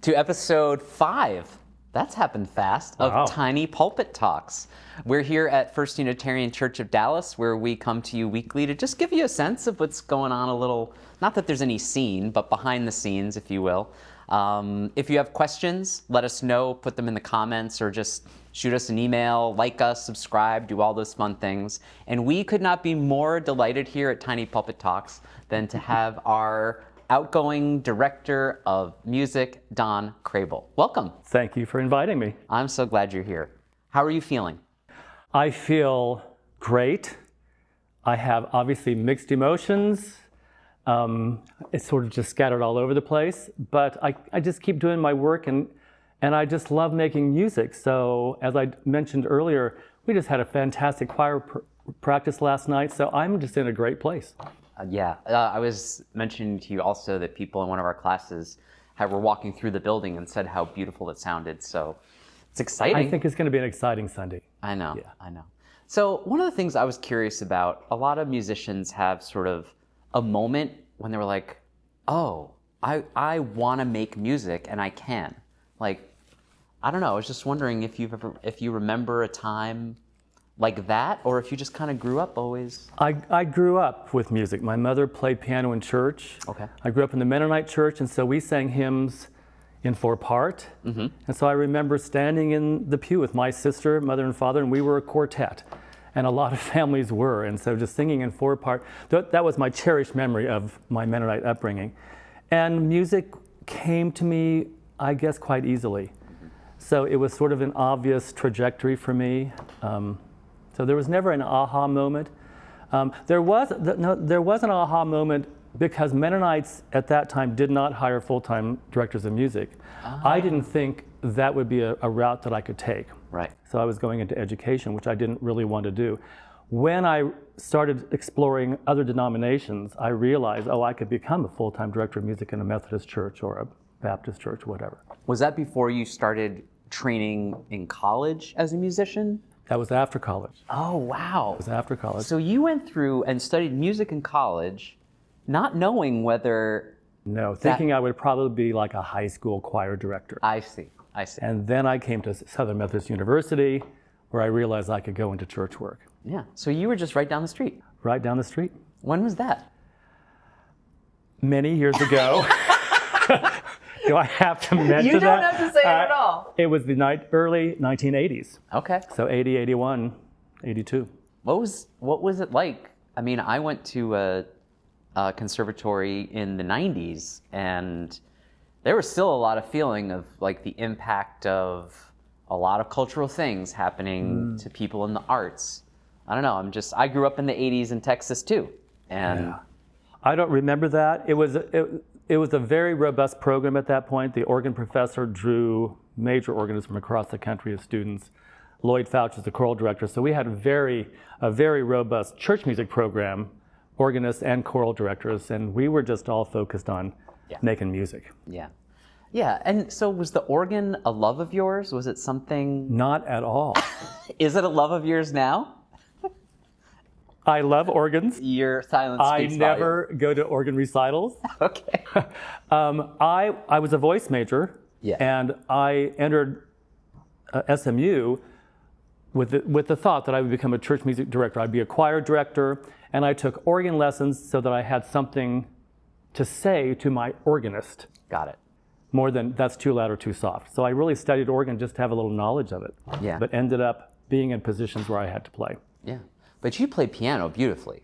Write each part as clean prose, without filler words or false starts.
to episode 5. That's happened fast, of Tiny Pulpit Talks. We're here at First Unitarian Church of Dallas, where we come to you weekly to just give you a sense of what's going on a little, not that there's any scene, but behind the scenes, if you will. If you have questions, let us know, put them in the comments, or just shoot us an email, like us, subscribe, do all those fun things. And we could not be more delighted here at Tiny Pulpit Talks than to have our outgoing director of music, Don Krehbiel. Welcome. Thank you for inviting me. I'm so glad you're here. How are you feeling? I feel great. I have obviously mixed emotions. It's sort of just scattered all over the place, but I just keep doing my work and I just love making music. So as I mentioned earlier, we just had a fantastic choir practice last night, so I'm just in a great place. I was mentioning to you also that people in one of our classes were walking through the building and said how beautiful it sounded. So it's exciting. I think it's going to be an exciting Sunday. I know. So one of the things I was curious about, a lot of musicians have sort of a moment when they were like, oh, I want to make music and I can. Like, I don't know. I was just wondering if you remember a time like that, or if you just kind of grew up always? I grew up with music. My mother played piano in church. Okay. I grew up in the Mennonite church, and so we sang hymns in 4-part. Mm-hmm. And so I remember standing in the pew with my sister, mother, and father, and we were a quartet. And a lot of families were, and so just singing in 4-part, that was my cherished memory of my Mennonite upbringing. And music came to me, I guess, quite easily. Mm-hmm. So it was sort of an obvious trajectory for me. So there was never an aha moment. There was an aha moment because Mennonites at that time did not hire full-time directors of music. I didn't think that would be a route that I could take. Right. So I was going into education, which I didn't really want to do. When I started exploring other denominations, I realized, I could become a full-time director of music in a Methodist church or a Baptist church or whatever. Was that before you started training in college as a musician? That was after college. Oh, wow. It was after college. So you went through and studied music in college, not knowing whether... No, thinking I would probably be like a high school choir director. I see. And then I came to Southern Methodist University, where I realized I could go into church work. Yeah, so you were just right down the street. Right down the street. When was that? Many years ago. Do I have to mention that? You don't have to say it at all. It was the early 1980s. Okay. So 80, 81, 82. What was it like? I mean, I went to a conservatory in the 90s, and there was still a lot of feeling of like the impact of a lot of cultural things happening to people in the arts. I don't know. I grew up in the 80s in Texas too, and I don't remember that. It was a very robust program at that point. The organ professor drew major organists from across the country as students. Lloyd Fouch is the choral director. So we had a very robust church music program, organists and choral directors, and we were just all focused on making music. Yeah. And so was the organ a love of yours? Was it something? Not at all. Is it a love of yours now? I love organs. Your silence speaks I never go to organ recitals. Okay. I was a voice major, and I entered SMU with the thought that I would become a church music director. I'd be a choir director, and I took organ lessons so that I had something to say to my organist. Got it. More than that's too loud or too soft. So I really studied organ just to have a little knowledge of it. Yeah. But ended up being in positions where I had to play. Yeah. But you play piano beautifully.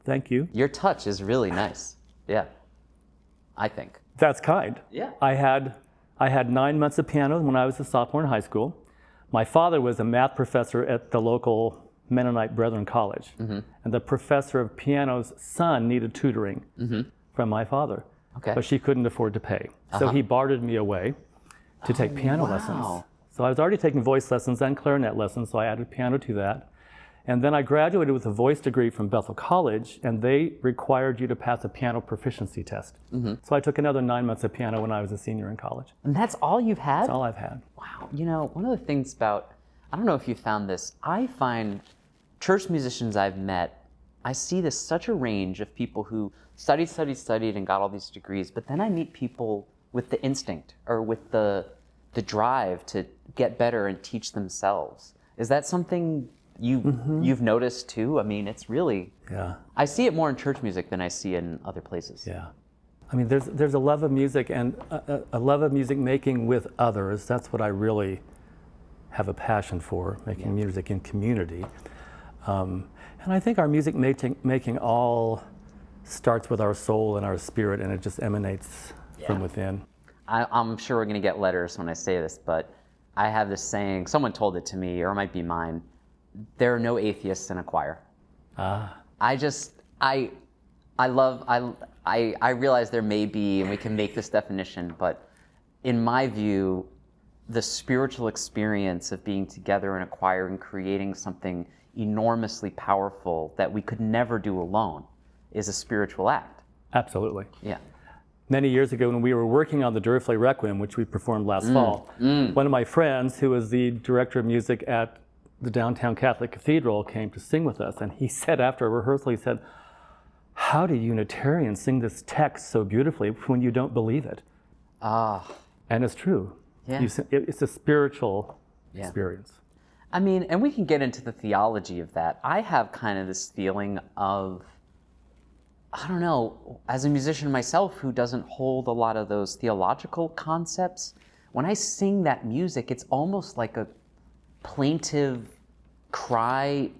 Thank you. Your touch is really nice. Yeah. I think. That's kind. Yeah. I had 9 months of piano when I was a sophomore in high school. My father was a math professor at the local Mennonite Brethren College. Mm-hmm. And the professor of piano's son needed tutoring from my father. Okay. But she couldn't afford to pay. So he bartered me away to take piano lessons. So I was already taking voice lessons and clarinet lessons, so I added piano to that. And then I graduated with a voice degree from Bethel College, and they required you to pass a piano proficiency test. Mm-hmm. So I took another 9 months of piano when I was a senior in college. And that's all you've had? That's all I've had. Wow. You know, one of the things about, I don't know if you found this, I find church musicians I've met, I see such a range of people who studied and got all these degrees, but then I meet people with the instinct or with the drive to get better and teach themselves. Is that something you've noticed too? I mean, it's really, I see it more in church music than I see in other places. Yeah. I mean, there's a love of music and a love of music making with others. That's what I really have a passion for, making music in community. And I think our music making all starts with our soul and our spirit, and it just emanates from within. I'm sure we're going to get letters when I say this, but I have this saying, someone told it to me, or it might be mine, there are no atheists in a choir. I realize there may be, and we can make this definition, but in my view, the spiritual experience of being together in a choir and creating something enormously powerful that we could never do alone is a spiritual act. Absolutely. Yeah. Many years ago when we were working on the Duruflé Requiem, which we performed last fall, one of my friends who was the director of music at the downtown Catholic Cathedral came to sing with us, and he said after a rehearsal, he said, "How do Unitarians sing this text so beautifully when you don't believe it?" And it's true. Yeah. It's a spiritual experience. I mean, and we can get into the theology of that. I have kind of this feeling of, I don't know, as a musician myself who doesn't hold a lot of those theological concepts, when I sing that music, it's almost like a plaintive cry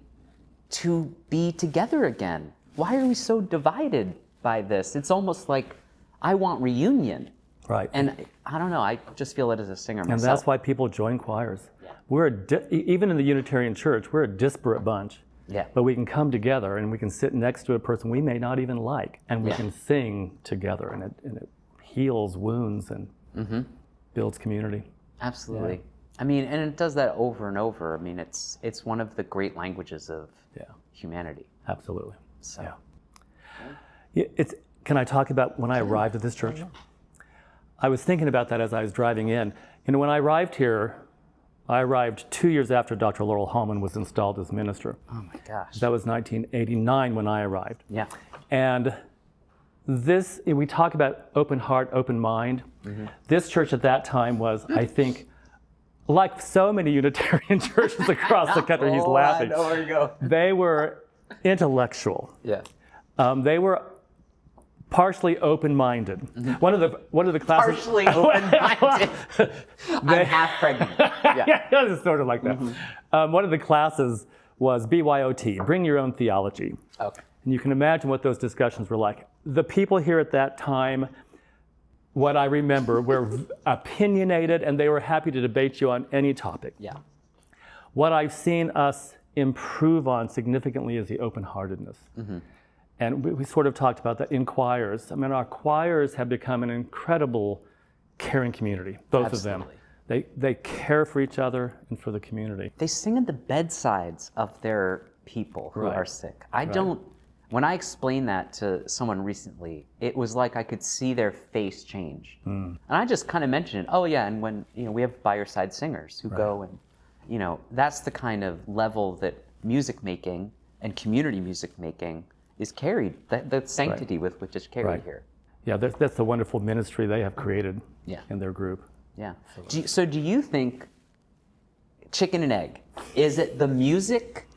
to be together again. Why are we so divided by this? It's almost like I want reunion. Right. And I don't know, I just feel it as a singer myself. And that's why people join choirs. We're even in the Unitarian Church, we're a disparate bunch. Yeah. But we can come together and we can sit next to a person we may not even like, and we can sing together, and it heals wounds and builds community. Absolutely. I mean, and it does that over and over. I mean, it's one of the great languages of humanity. Absolutely. So. Can I talk about when I arrived at this church? I was thinking about that as I was driving in. You know, when I arrived here, I arrived 2 years after Dr. Laurel Hallman was installed as minister. Oh my gosh. That was 1989 when I arrived. Yeah. And we talk about open heart, open mind. This church at that time was, I think, like so many Unitarian churches across the country, he's laughing. I know where you go. They were intellectual. Yeah. They were partially open-minded. One of the classes. Partially open-minded. I'm half pregnant. Yeah. It's sort of like that. One of the classes was BYOT, Bring Your Own Theology. Okay. And you can imagine what those discussions were like. The people here at that time, what I remember, were opinionated, and they were happy to debate you on any topic. Yeah. What I've seen us improve on significantly is the open-heartedness. And we sort of talked about that in choirs. I mean, our choirs have become an incredible caring community, both of them. They care for each other and for the community. They sing at the bedsides of their people who are sick. When I explained that to someone recently, it was like I could see their face change. And I just kind of mentioned it. Oh yeah, and when we have by your side singers who go and that's the kind of level that music making and community music making is carried, the sanctity with which it's carried here. Yeah, that's a wonderful ministry they have created in their group. Yeah. So do you think, chicken and egg, is it the music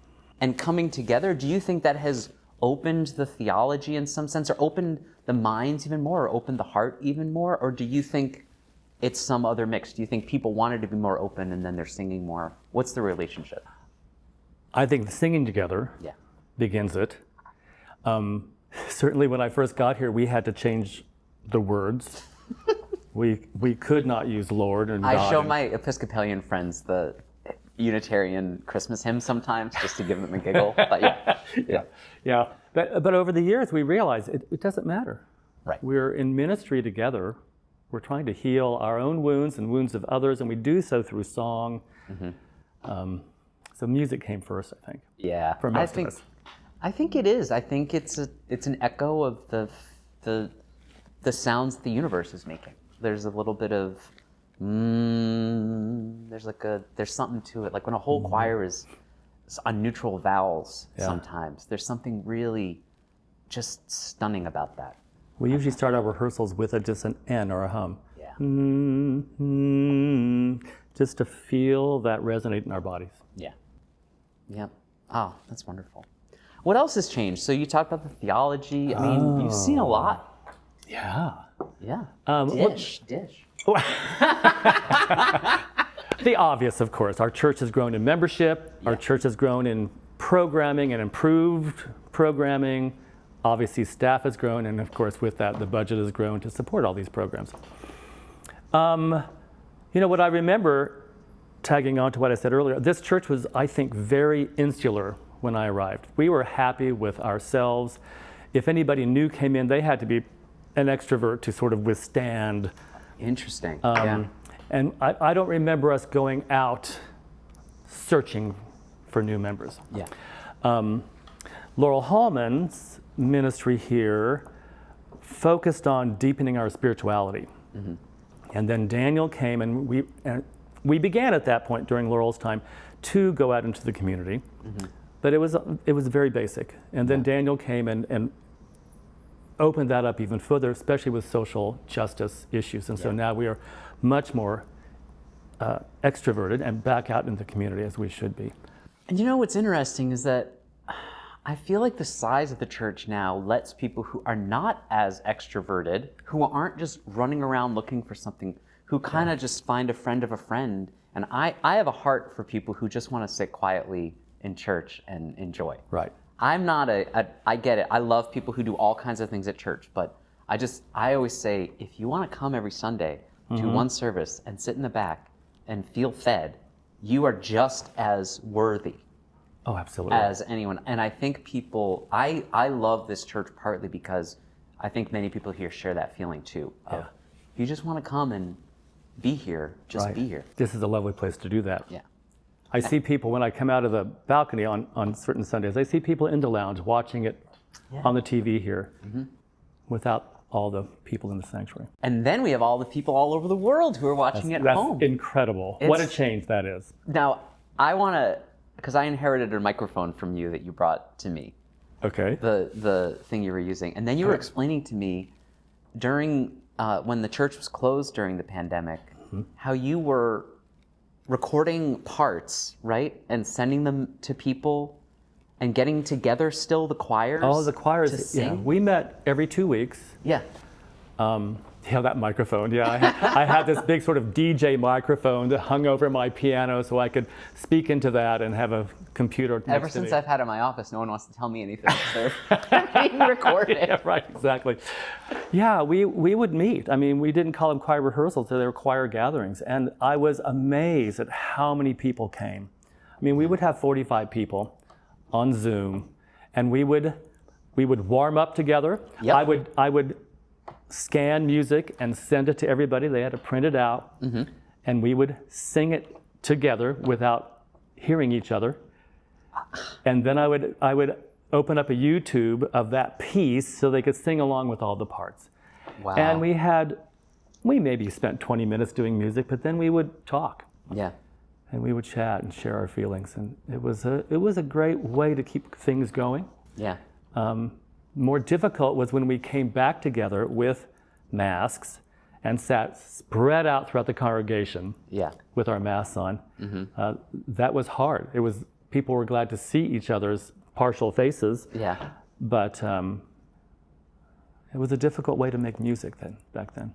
and coming together? Do you think that has opened the theology in some sense, or opened the minds even more, or opened the heart even more? Or do you think it's some other mix? Do you think people wanted to be more open and then they're singing more? What's the relationship? I think the singing together begins it. Certainly when I first got here, we had to change the words. We could not use Lord and God. I show my Episcopalian friends the Unitarian Christmas hymn sometimes just to give them a giggle. But yeah. But over the years, we realized it doesn't matter. Right. We're in ministry together. We're trying to heal our own wounds and wounds of others, and we do so through song. So music came first, I think. Yeah. For most of us. I think it is. I think it's an echo of the sounds the universe is making. There's a little bit of there's something to it. Like when a whole choir is on neutral vowels sometimes, there's something really just stunning about that. We usually start our rehearsals with just an N or a hum. Yeah. just to feel that resonate in our bodies. Yeah. Yeah. Oh, that's wonderful. What else has changed? So you talked about the theology. I mean, you've seen a lot. Yeah. Yeah. Dish. The obvious, of course. Our church has grown in membership. Yeah. Our church has grown in programming and improved programming. Obviously, staff has grown, and of course, with that, the budget has grown to support all these programs. What I remember, tagging on to what I said earlier, this church was, I think, very insular when I arrived. We were happy with ourselves. If anybody new came in, they had to be an extrovert to sort of withstand. Interesting. Yeah. And I don't remember us going out searching for new members. Yeah. Laurel Hallman's ministry here focused on deepening our spirituality. Mm-hmm. And then Daniel came, and we began at that point during Laurel's time to go out into the community. Mm-hmm. But it was very basic. And then Daniel came and opened that up even further, especially with social justice issues. And so now we are much more extroverted and back out in the community as we should be. And what's interesting is that I feel like the size of the church now lets people who are not as extroverted, who aren't just running around looking for something, who kind of just find a friend of a friend. And I have a heart for people who just want to sit quietly in church and enjoy. Right. I'm not I get it. I love people who do all kinds of things at church, but I always say, if you want to come every Sunday to one service and sit in the back and feel fed, you are just as worthy. Oh, absolutely. As anyone. And I think people, I love this church partly because I think many people here share that feeling too. If you just want to come and be here, just be here. This is a lovely place to do that. Yeah. I see people, when I come out of the balcony on certain Sundays, I see people in the lounge watching it on the TV here without all the people in the sanctuary. And then we have all the people all over the world who are watching at home. That's incredible. What a change that is. Now, I want to, because I inherited a microphone from you that you brought to me. Okay. The thing you were using. And then you were explaining to me during, when the church was closed during the pandemic, how you were recording parts, right? And sending them to people and getting together still, the choirs. Oh, the choirs, to sing? We met every 2 weeks. Yeah. That microphone, I had this big sort of DJ microphone that hung over my piano so I could speak into that and have a computer next Ever to since me. I've had it in my office, no one wants to tell me anything. So they're being recorded. Yeah, right, exactly. Yeah, we would meet. I mean, we didn't call them choir rehearsals, they were choir gatherings. And I was amazed at how many people came. I mean, we would have 45 people on Zoom, and we would warm up together. Yep. I would scan music and send it to everybody. They had to print it out, and we would sing it together without hearing each other. And then I would open up a YouTube of that piece so they could sing along with all the parts. Wow. And we maybe spent 20 minutes doing music, but then we would talk. Yeah. And we would chat and share our feelings, and it was a great way to keep things going. Yeah. More difficult was when we came back together with masks and sat spread out throughout the congregation with our masks on. That was hard. People were glad to see each other's partial faces. Yeah. But it was a difficult way to make music back then.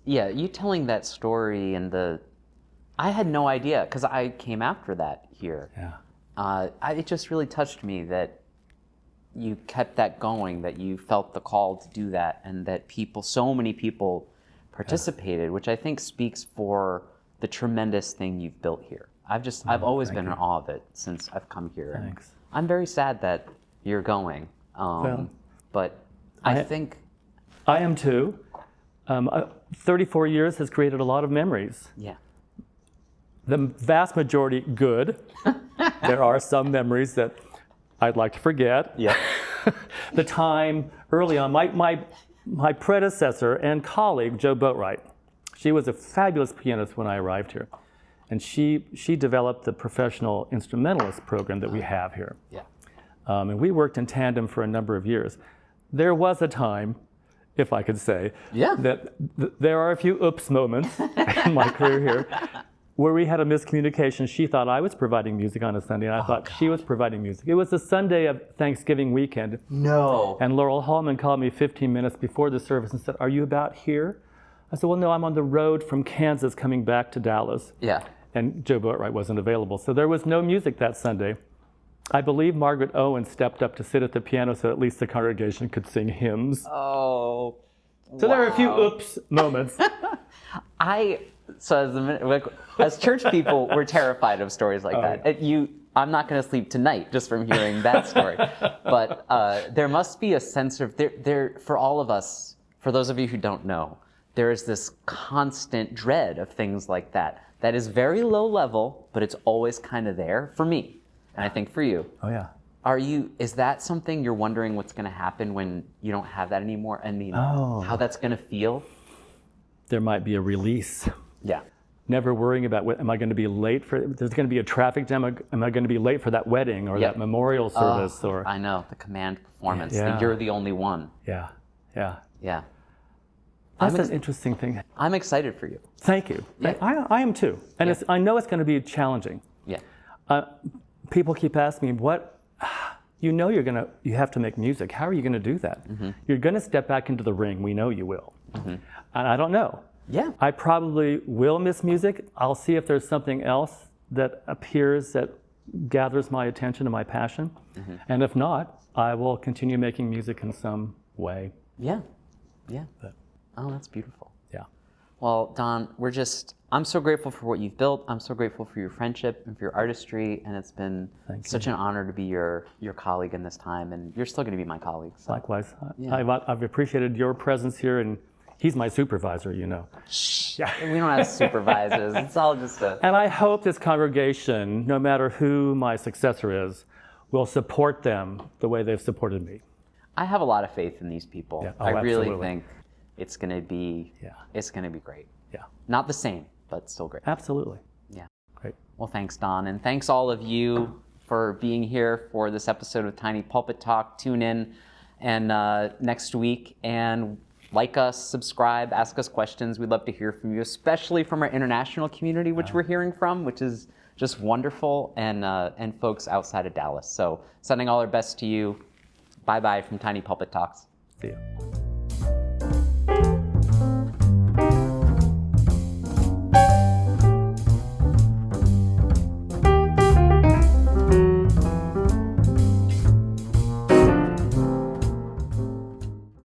You telling that story and I had no idea because I came after that here. Yeah. It just really touched me that you kept that going, that you felt the call to do that, and that so many people participated, which I think speaks for the tremendous thing you've built here. I've always been in awe of it since I've come here. Thanks. I'm very sad that you're going, but I think... I am too. 34 years has created a lot of memories. Yeah. The vast majority good. There are some memories that I'd like to forget. Yeah. The time early on, my predecessor and colleague, Jo Boatwright, she was a fabulous pianist when I arrived here. And she developed the professional instrumentalist program that we have here. Yeah. And we worked in tandem for a number of years. There was a time if I could say, Yeah. that there are a few oops moments in my career here where we had a miscommunication. She thought I was providing music on a Sunday, and I thought she was providing music. It was the Sunday of Thanksgiving weekend. No. And Laurel Hallman called me 15 minutes before the service and said, "Are you about here?" I said, "Well, no, I'm on the road from Kansas coming back to Dallas." Yeah. And Joe Boatwright wasn't available. So there was no music that Sunday. I believe Margaret Owen stepped up to sit at the piano so at least the congregation could sing hymns. Oh. So there are a few oops moments. As church people, we're terrified of stories like that. Yeah. I'm not going to sleep tonight just from hearing that story. But there must be a sense of there for all of us. For those of you who don't know, there is this constant dread of things like that. That is very low level, but it's always kind of there for me, and I think for you. Oh yeah. Is that something you're wondering what's going to happen when you don't have that anymore? I mean, how that's going to feel? There might be a release. Yeah. Never worrying about, am I going to be late for, there's going to be a traffic jam, am I going to be late for that wedding or that memorial service? Or I know, the command performance, Yeah. you're the only one. Yeah, yeah. Yeah. That's an interesting thing. I'm excited for you. Thank you. Yeah. I am too. And I know it's going to be challenging. Yeah. People keep asking me, you have to make music. How are you going to do that? Mm-hmm. You're going to step back into the ring. We know you will. Mm-hmm. And I don't know. Yeah. I probably will miss music. I'll see if there's something else that appears that gathers my attention and my passion. Mm-hmm. And if not, I will continue making music in some way. Yeah. Yeah. Oh, that's beautiful. Yeah. Well, Don, I'm so grateful for what you've built. I'm so grateful for your friendship and for your artistry. And it's been such an honor to be your colleague in this time. And you're still going to be my colleague. So. Likewise. Yeah. I've appreciated your presence here, and he's my supervisor, you know. Shh. Yeah. We don't have supervisors. It's all just And I hope this congregation, no matter who my successor is, will support them the way they've supported me. I have a lot of faith in these people. Yeah. I really think it's going to be great. Yeah. Not the same, but still great. Absolutely. Yeah. Great. Well, thanks, Don. And thanks all of you for being here for this episode of Tiny Pulpit Talk. Tune in and next week and like us, subscribe, ask us questions. We'd love to hear from you, especially from our international community, which we're hearing from, which is just wonderful, and folks outside of Dallas. So sending all our best to you. Bye-bye from Tiny Pulpit Talks. See you.